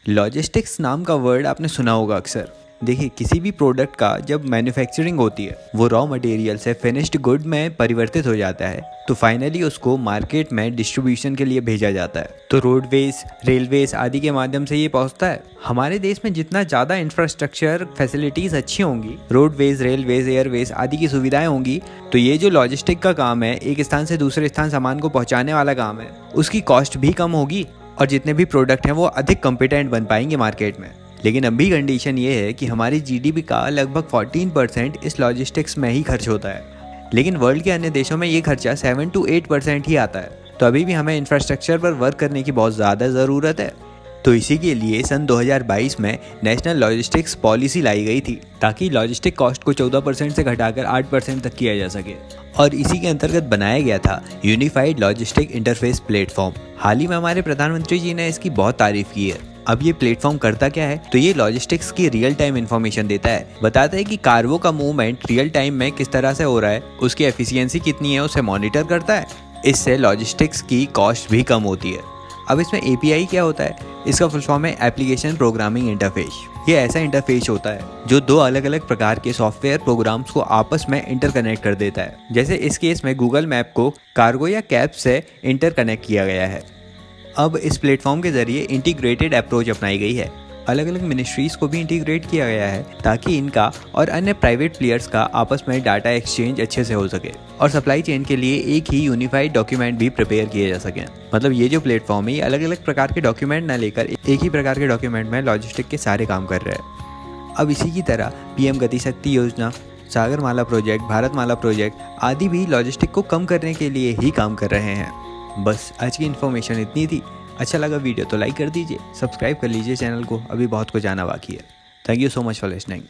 Logistics नाम का word आपने सुना होगा अक्सर। देखिए, किसी भी प्रोडक्ट का जब मैन्युफैक्चरिंग होती है वो रॉ मटेरियल से फिनिश्ड गुड में परिवर्तित हो जाता है, तो फाइनली उसको मार्केट में डिस्ट्रीब्यूशन के लिए भेजा जाता है। तो रोडवेज, रेलवेज आदि के माध्यम से ये पहुंचता है। हमारे देश में जितना ज़्यादा इंफ्रास्ट्रक्चर फैसिलिटीज़ अच्छी होंगी, रोडवेज, रेलवेज, एयरवेज आदि की सुविधाएं होंगी, तो ये जो लॉजिस्टिक का काम है, एक स्थान से दूसरे स्थान सामान को पहुँचाने वाला काम है, उसकी कॉस्ट भी कम होगी और जितने भी प्रोडक्ट हैं वो अधिक कॉम्पिटेंट बन पाएंगे मार्केट में। लेकिन अभी कंडीशन ये है कि हमारी जीडीपी का लगभग 14% इस लॉजिस्टिक्स में ही खर्च होता है, लेकिन वर्ल्ड के अन्य देशों में ये खर्चा 7 to 8% ही आता है। तो अभी भी हमें इंफ्रास्ट्रक्चर पर वर्क करने की बहुत ज़्यादा ज़रूरत है। तो इसी के लिए सन 2022 में नेशनल लॉजिस्टिक्स पॉलिसी लाई गई थी, ताकि लॉजिस्टिक कॉस्ट को 14% से घटाकर 8% तक किया जा सके। और इसी के अंतर्गत बनाया गया था यूनिफाइड लॉजिस्टिक इंटरफेस प्लेटफॉर्म। हाल ही में हमारे प्रधानमंत्री जी ने इसकी बहुत तारीफ की है। अब ये प्लेटफॉर्म करता क्या है, तो ये लॉजिस्टिक्स की रियल टाइम इन्फॉर्मेशन देता है, बताता है कि कार्गो का मूवमेंट रियल टाइम में किस तरह से हो रहा है, उसकी एफिशिएंसी कितनी है, उसे मॉनिटर करता है। इससे लॉजिस्टिक्स की कॉस्ट भी कम होती है। अब इसमें API क्या होता है? इसका फुल फॉर्म है एप्लीकेशन प्रोग्रामिंग इंटरफेस। ये ऐसा इंटरफेस होता है जो दो अलग अलग प्रकार के सॉफ्टवेयर प्रोग्राम्स को आपस में इंटरकनेक्ट कर देता है। जैसे इस केस में गूगल मैप को कार्गो या कैब से इंटरकनेक्ट किया गया है। अब इस प्लेटफॉर्म के जरिए इंटीग्रेटेड अप्रोच अपनाई गई है। अलग अलग मिनिस्ट्रीज को भी इंटीग्रेट किया गया है, ताकि इनका और अन्य प्राइवेट प्लेयर्स का आपस में डाटा एक्सचेंज अच्छे से हो सके और सप्लाई चेन के लिए एक ही यूनिफाइड डॉक्यूमेंट भी प्रिपेयर किए जा सकें। मतलब ये जो प्लेटफॉर्म है, ये अलग अलग प्रकार के डॉक्यूमेंट ना लेकर एक ही प्रकार के डॉक्यूमेंट में लॉजिस्टिक के सारे काम कर रहे हैं। अब इसी की तरह PM गति शक्ति योजना, सागरमाला प्रोजेक्ट, भारतमाला प्रोजेक्ट आदि भी लॉजिस्टिक को कम करने के लिए ही काम कर रहे हैं। बस आज की इन्फॉर्मेशन इतनी थी। अच्छा लगा वीडियो तो लाइक कर दीजिए, सब्सक्राइब कर लीजिए चैनल को, अभी बहुत कुछ आना बाकी है। Thank you so much for listening.